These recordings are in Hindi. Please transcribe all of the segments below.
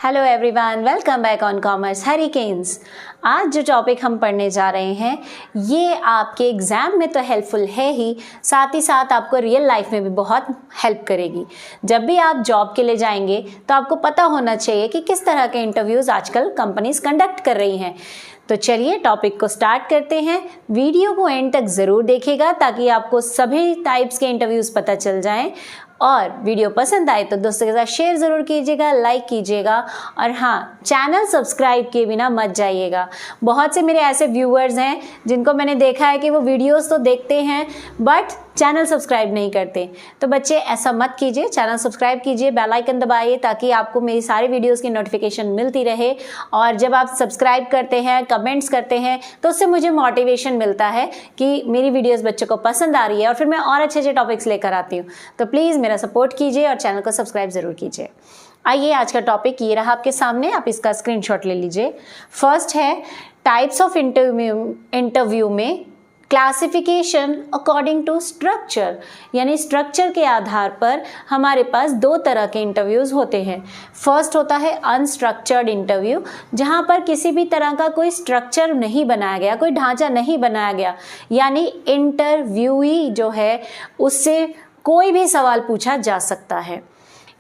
Hello everyone, welcome back on commerce hurricanes. आज जो टॉपिक हम पढ़ने जा रहे हैं ये आपके एग्ज़ाम में तो हेल्पफुल है ही, साथ ही साथ आपको रियल लाइफ में भी बहुत हेल्प करेगी। जब भी आप जॉब के लिए जाएंगे तो आपको पता होना चाहिए कि किस तरह के इंटरव्यूज़ आजकल कंपनीज कंडक्ट कर रही हैं। तो चलिए टॉपिक को स्टार्ट करते हैं। वीडियो को एंड तक ज़रूर देखिएगा ताकि आपको सभी टाइप्स के इंटरव्यूज़ पता चल जाएं। और वीडियो पसंद आए तो दोस्तों के साथ शेयर ज़रूर कीजिएगा, लाइक कीजिएगा और हाँ, चैनल सब्सक्राइब किए बिना मत जाइएगा। बहुत से मेरे ऐसे व्यूअर्स हैं जिनको मैंने देखा है कि वो वीडियोस तो देखते हैं बट चैनल सब्सक्राइब नहीं करते। तो बच्चे ऐसा मत कीजिए, चैनल सब्सक्राइब कीजिए, बेल आइकन दबाइए ताकि आपको मेरी सारी वीडियोस की नोटिफिकेशन मिलती रहे। और जब आप सब्सक्राइब करते हैं, कमेंट्स करते हैं तो उससे मुझे मोटिवेशन मिलता है कि मेरी वीडियोस बच्चों को पसंद आ रही है और फिर मैं और अच्छे अच्छे टॉपिक्स लेकर आती हूँ। तो प्लीज़ मेरा सपोर्ट कीजिए और चैनल को सब्सक्राइब ज़रूर कीजिए। आइए आज का टॉपिक ये रहा आपके सामने, आप इसका स्क्रीनशॉट ले लीजिए। फर्स्ट है टाइप्स ऑफ इंटरव्यू में क्लासिफिकेशन अकॉर्डिंग टू स्ट्रक्चर, यानी स्ट्रक्चर के आधार पर हमारे पास दो तरह के इंटरव्यूज़ होते हैं। फर्स्ट होता है अनस्ट्रक्चर्ड इंटरव्यू, जहाँ पर किसी भी तरह का कोई स्ट्रक्चर नहीं बनाया गया, कोई ढांचा नहीं बनाया गया, यानी इंटरव्यूई जो है उससे कोई भी सवाल पूछा जा सकता है।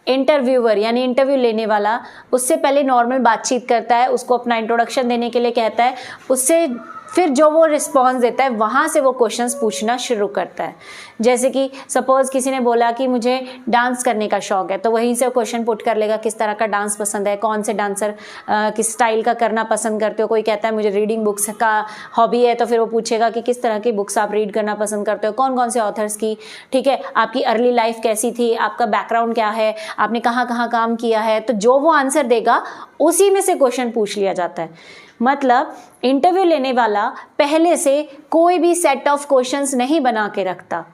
इंटरव्यूअर यानी इंटरव्यू लेने वाला उससे पहले नॉर्मल बातचीत करता है, उसको अपना इंट्रोडक्शन देने के लिए कहता है, उससे फिर जो वो रिस्पॉन्स देता है वहाँ से वो क्वेश्चंस पूछना शुरू करता है। जैसे कि सपोज़ किसी ने बोला कि मुझे डांस करने का शौक़ है, तो वहीं से क्वेश्चन पुट कर लेगा किस तरह का डांस पसंद है, कौन से डांसर किस स्टाइल का करना पसंद करते हो। कोई कहता है मुझे रीडिंग बुक्स का हॉबी है, तो फिर वो पूछेगा कि किस तरह की बुक्स आप रीड करना पसंद करते हो, कौन कौन से ऑथर्स की, ठीक है, आपकी अर्ली लाइफ कैसी थी, आपका बैकग्राउंड क्या है, आपने कहाँ कहाँ काम किया है। तो जो वो आंसर देगा उसी में से क्वेश्चन पूछ लिया जाता है। मतलब इंटरव्यू लेने वाला पहले से कोई भी सेट ऑफ क्वेश्चंस नहीं बना के रखता,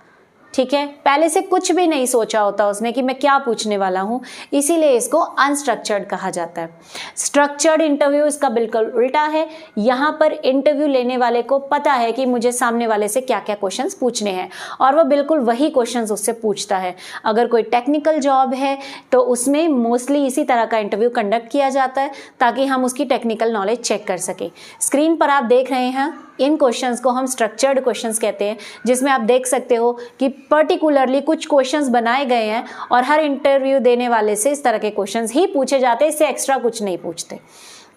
ठीक है, पहले से कुछ भी नहीं सोचा होता उसने कि मैं क्या पूछने वाला हूँ, इसीलिए इसको अनस्ट्रक्चर्ड कहा जाता है। स्ट्रक्चर्ड इंटरव्यू इसका बिल्कुल उल्टा है। यहाँ पर इंटरव्यू लेने वाले को पता है कि मुझे सामने वाले से क्या क्या क्वेश्चंस पूछने हैं और वो बिल्कुल वही क्वेश्चंस उससे पूछता है। अगर कोई टेक्निकल जॉब है तो उसमें मोस्टली इसी तरह का इंटरव्यू कंडक्ट किया जाता है ताकि हम उसकी टेक्निकल नॉलेज चेक कर सकें। स्क्रीन पर आप देख रहे हैं, इन क्वेश्चंस को हम स्ट्रक्चर्ड क्वेश्चंस कहते हैं, जिसमें आप देख सकते हो कि पर्टिकुलरली कुछ क्वेश्चंस बनाए गए हैं और हर इंटरव्यू देने वाले से इस तरह के क्वेश्चंस ही पूछे जाते हैं, इससे एक्स्ट्रा कुछ नहीं पूछते।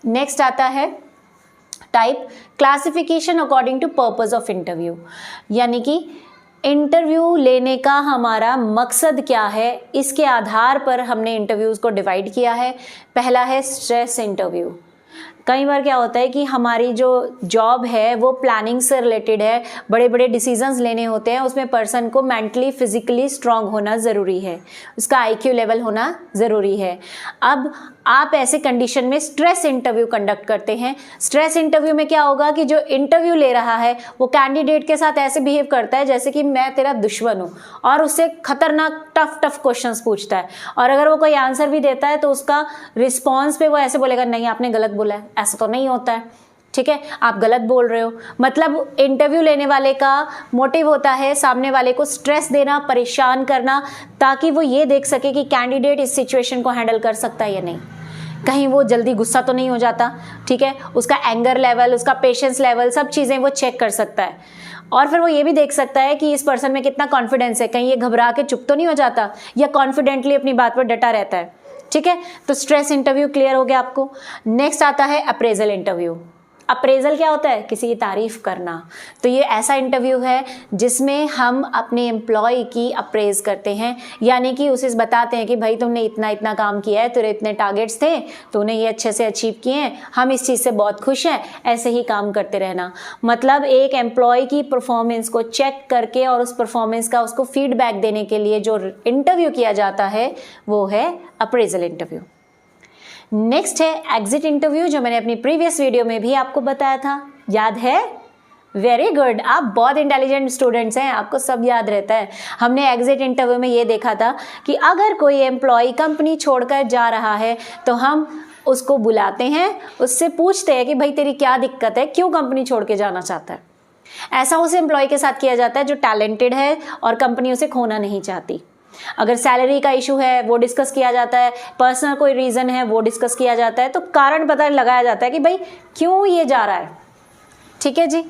नेक्स्ट आता है type classification according to purpose of interview, यानी कि इंटरव्यू लेने का हमारा मकसद क्या है, इसके आधार पर हमने इंटरव्यूज़ को डिवाइड किया है। पहला है स्ट्रेस इंटरव्यू। कई बार क्या होता है कि हमारी जो जॉब है वो प्लानिंग से रिलेटेड है, बड़े बड़े डिसीजंस लेने होते हैं, उसमें पर्सन को मेंटली फिजिकली स्ट्रांग होना ज़रूरी है, उसका आईक्यू लेवल होना ज़रूरी है। अब आप ऐसे कंडीशन में स्ट्रेस इंटरव्यू कंडक्ट करते हैं। स्ट्रेस इंटरव्यू में क्या होगा कि जो इंटरव्यू ले रहा है वो कैंडिडेट के साथ ऐसे बिहेव करता है जैसे कि मैं तेरा दुश्मन हूँ और उससे खतरनाक टफ क्वेश्चंस पूछता है, और अगर वो कोई आंसर भी देता है तो उसका रिस्पॉन्स पे वो ऐसे बोलेगा नहीं आपने गलत बोला है, ऐसा तो नहीं होता है, ठीक है, आप गलत बोल रहे हो। मतलब इंटरव्यू लेने वाले का मोटिव होता है सामने वाले को स्ट्रेस देना, परेशान करना, ताकि वो ये देख सके कि कैंडिडेट इस सिचुएशन को हैंडल कर सकता है या नहीं, कहीं वो जल्दी गुस्सा तो नहीं हो जाता, ठीक है, उसका एंगर लेवल, उसका पेशेंस लेवल, सब चीज़ें वो चेक कर सकता है। और फिर वो ये भी देख सकता है कि इस पर्सन में कितना कॉन्फिडेंस है, कहीं ये घबरा के चुप तो नहीं हो जाता या कॉन्फिडेंटली अपनी बात पर डटा रहता है, ठीक है। तो स्ट्रेस इंटरव्यू क्लियर हो गया आपको। नेक्स्ट आता है अप्रेजल इंटरव्यू। अप्रेजल क्या होता है? किसी की तारीफ करना। तो ये ऐसा इंटरव्यू है जिसमें हम अपने एम्प्लॉय की अप्रेज करते हैं, यानी कि उसे बताते हैं कि भाई तुमने इतना इतना काम किया है, तेरे इतने टारगेट्स थे, तूने ये अच्छे से अचीव किए हैं, हम इस चीज़ से बहुत खुश हैं, ऐसे ही काम करते रहना। मतलब एक एम्प्लॉय की परफॉर्मेंस को चेक करके और उस परफॉर्मेंस का उसको फीडबैक देने के लिए जो इंटरव्यू किया जाता है वो है अप्रेजल इंटरव्यू। नेक्स्ट है एग्जिट इंटरव्यू, जो मैंने अपनी प्रीवियस वीडियो में भी आपको बताया था, याद है? वेरी गुड, आप बहुत इंटेलिजेंट स्टूडेंट्स हैं, आपको सब याद रहता है। हमने एग्जिट इंटरव्यू में ये देखा था कि अगर कोई एम्प्लॉय कंपनी छोड़कर जा रहा है तो हम उसको बुलाते हैं, उससे पूछते हैं कि भाई तेरी क्या दिक्कत है, क्यों कंपनी छोड़ के जाना चाहता है। ऐसा उस एम्प्लॉय के साथ किया जाता है जो टैलेंटेड है और कंपनी उसे खोना नहीं चाहती। अगर सैलरी का इशू है वो डिस्कस किया जाता है, पर्सनल कोई रीज़न है वो डिस्कस किया जाता है, तो कारण पता लगाया जाता है कि भाई क्यों ये जा रहा है। ठीक है जी।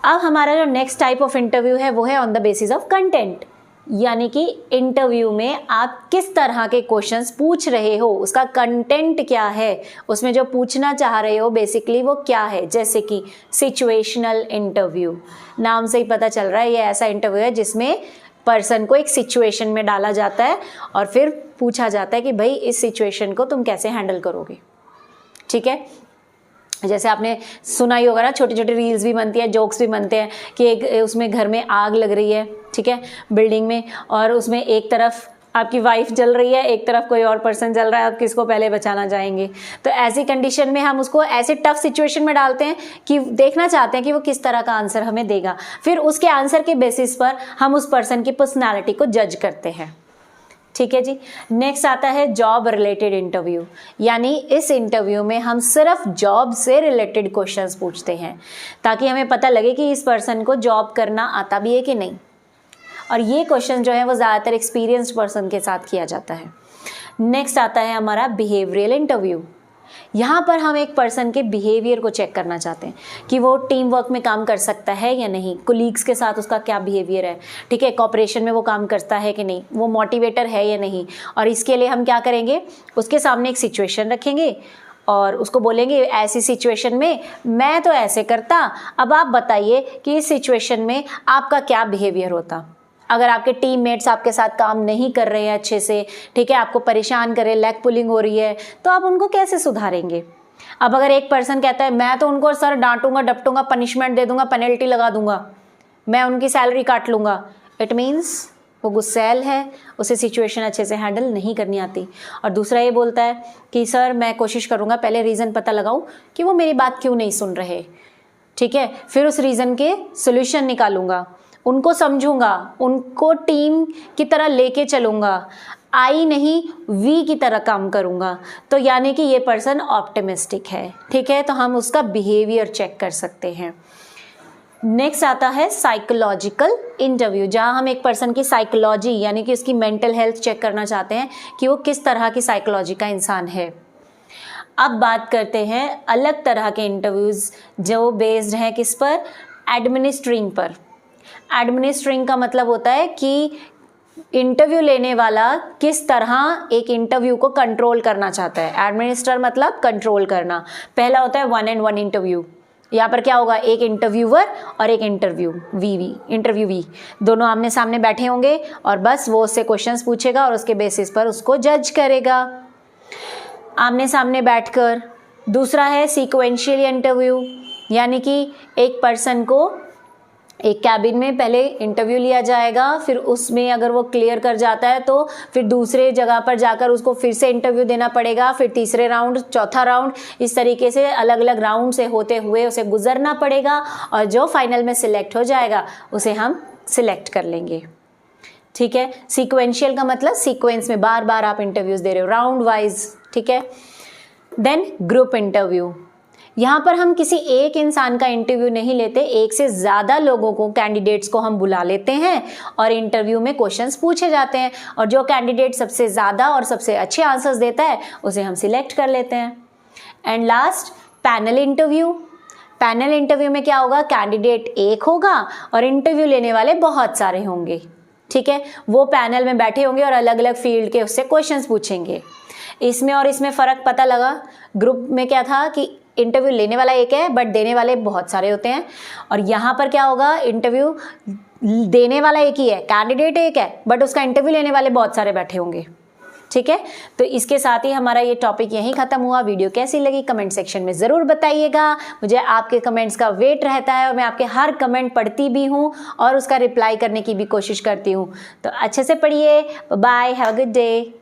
अब हमारा जो नेक्स्ट टाइप ऑफ इंटरव्यू है वो है on the basis of content, यानी कि इंटरव्यू में आप किस तरह के क्वेश्चंस पूछ रहे हो, उसका कंटेंट क्या है, उसमें जो पूछना चाह रहे हो बेसिकली वो क्या है। जैसे कि सिचुएशनल इंटरव्यू, नाम से ही पता चल रहा है ये ऐसा इंटरव्यू है जिसमें पर्सन को एक सिचुएशन में डाला जाता है और फिर पूछा जाता है कि भाई इस सिचुएशन को तुम कैसे हैंडल करोगे। ठीक है, जैसे आपने सुना ही होगा ना, छोटी छोटी रील्स भी बनती है, जोक्स भी बनते हैं कि एक उसमें घर में आग लग रही है, ठीक है, बिल्डिंग में, और उसमें एक तरफ आपकी वाइफ जल रही है, एक तरफ कोई और पर्सन जल रहा है, आप किसको पहले बचाना चाहेंगे। तो ऐसी कंडीशन में हम उसको ऐसे टफ सिचुएशन में डालते हैं कि देखना चाहते हैं कि वो किस तरह का आंसर हमें देगा, फिर उसके आंसर के बेसिस पर हम उस पर्सन की पर्सनैलिटी को जज करते हैं। ठीक है जी। नेक्स्ट आता है जॉब रिलेटेड इंटरव्यू, यानी इस इंटरव्यू में हम सिर्फ जॉब से रिलेटेड क्वेश्चंस पूछते हैं ताकि हमें पता लगे कि इस पर्सन को जॉब करना आता भी है कि नहीं। और ये क्वेश्चन जो है वो ज़्यादातर एक्सपीरियंस्ड पर्सन के साथ किया जाता है। नेक्स्ट आता है हमारा बिहेवियरल इंटरव्यू। यहाँ पर हम एक पर्सन के बिहेवियर को चेक करना चाहते हैं कि वो टीम वर्क में काम कर सकता है या नहीं, कोलीग्स के साथ उसका क्या बिहेवियर है, ठीक है, कॉपरेशन में वो काम करता है कि नहीं, वो मोटिवेटर है या नहीं। और इसके लिए हम क्या करेंगे, उसके सामने एक सिचुएशन रखेंगे और उसको बोलेंगे ऐसी सिचुएशन में मैं तो ऐसे करता, अब आप बताइए कि इस सिचुएशन में आपका क्या बिहेवियर होता। अगर आपके टीममेट्स आपके साथ काम नहीं कर रहे हैं अच्छे से, ठीक है, आपको परेशान कर रहे, लेग पुलिंग हो रही है, तो आप उनको कैसे सुधारेंगे। अब अगर एक पर्सन कहता है मैं तो उनको सर डांटूंगा, डपटूंगा, पनिशमेंट दे दूंगा, पेनल्टी लगा दूंगा, मैं उनकी सैलरी काट लूंगा, इट मीन्स वो गुस्सैल है, उसे सिचुएशन अच्छे से हैंडल नहीं करनी आती। और दूसरा ये बोलता है कि सर मैं कोशिश करूँगा पहले रीज़न पता लगाऊँ कि वो मेरी बात क्यों नहीं सुन रहे, ठीक है, फिर उस रीज़न के सोल्यूशन निकालूंगा, उनको समझूंगा, उनको टीम की तरह लेके चलूँगा, आई नहीं वी की तरह काम करूँगा। तो यानी कि ये पर्सन ऑप्टिमिस्टिक है। ठीक है, तो हम उसका बिहेवियर चेक कर सकते हैं। नेक्स्ट आता है साइकोलॉजिकल इंटरव्यू, जहाँ हम एक पर्सन की साइकोलॉजी यानी कि उसकी मेंटल हेल्थ चेक करना चाहते हैं कि वो किस तरह की साइकोलॉजी का इंसान है। अब बात करते हैं अलग तरह के इंटरव्यूज़ जो बेस्ड हैं किस पर, एडमिनिस्ट्रिंग पर। एडमिनिस्ट्रिंग का मतलब होता है कि इंटरव्यू लेने वाला किस तरह एक इंटरव्यू को कंट्रोल करना चाहता है। एडमिनिस्टर मतलब कंट्रोल करना। पहला होता है 1-on-1 इंटरव्यू। यहाँ पर क्या होगा, एक इंटरव्यूअर और एक इंटरव्यूवी दोनों आमने सामने बैठे होंगे और बस वो उससे क्वेश्चंस पूछेगा और उसके बेसिस पर उसको जज करेगा आमने सामने बैठकर। दूसरा है सीक्वेंशियल इंटरव्यू, यानी कि एक पर्सन को एक कैबिन में पहले इंटरव्यू लिया जाएगा, फिर उसमें अगर वो क्लियर कर जाता है तो फिर दूसरे जगह पर जाकर उसको फिर से इंटरव्यू देना पड़ेगा, फिर तीसरे राउंड, चौथा राउंड, इस तरीके से अलग अलग राउंड से होते हुए उसे गुजरना पड़ेगा और जो फाइनल में सिलेक्ट हो जाएगा उसे हम सिलेक्ट कर लेंगे। ठीक है, सीक्वेंशियल का मतलब सीक्वेंस में बार बार आप इंटरव्यूज़ दे रहे हो, राउंड वाइज। ठीक है, देन ग्रुप इंटरव्यू, यहाँ पर हम किसी एक इंसान का इंटरव्यू नहीं लेते, एक से ज़्यादा लोगों को, कैंडिडेट्स को हम बुला लेते हैं और इंटरव्यू में क्वेश्चंस पूछे जाते हैं और जो कैंडिडेट सबसे ज़्यादा और सबसे अच्छे आंसर्स देता है उसे हम सिलेक्ट कर लेते हैं। And last panel interview. Panel interview में क्या होगा, कैंडिडेट एक होगा और इंटरव्यू लेने वाले बहुत सारे होंगे। ठीक है, वो पैनल में बैठे होंगे और अलग अलग फील्ड के उससे क्वेश्चंस पूछेंगे। इसमें और इसमें फ़र्क पता लगा, ग्रुप में क्या था कि इंटरव्यू लेने वाला एक है बट देने वाले बहुत सारे होते हैं, और यहाँ पर क्या होगा, इंटरव्यू देने वाला एक ही है, कैंडिडेट एक है बट उसका इंटरव्यू लेने वाले बहुत सारे बैठे होंगे। ठीक है, तो इसके साथ ही हमारा ये टॉपिक यहीं ख़त्म हुआ। वीडियो कैसी लगी कमेंट सेक्शन में ज़रूर बताइएगा, मुझे आपके कमेंट्स का वेट रहता है और मैं आपके हर कमेंट पढ़ती भी हूँ और उसका रिप्लाई करने की भी कोशिश करती हूँ। तो अच्छे से पढ़िए, bye, have a good day.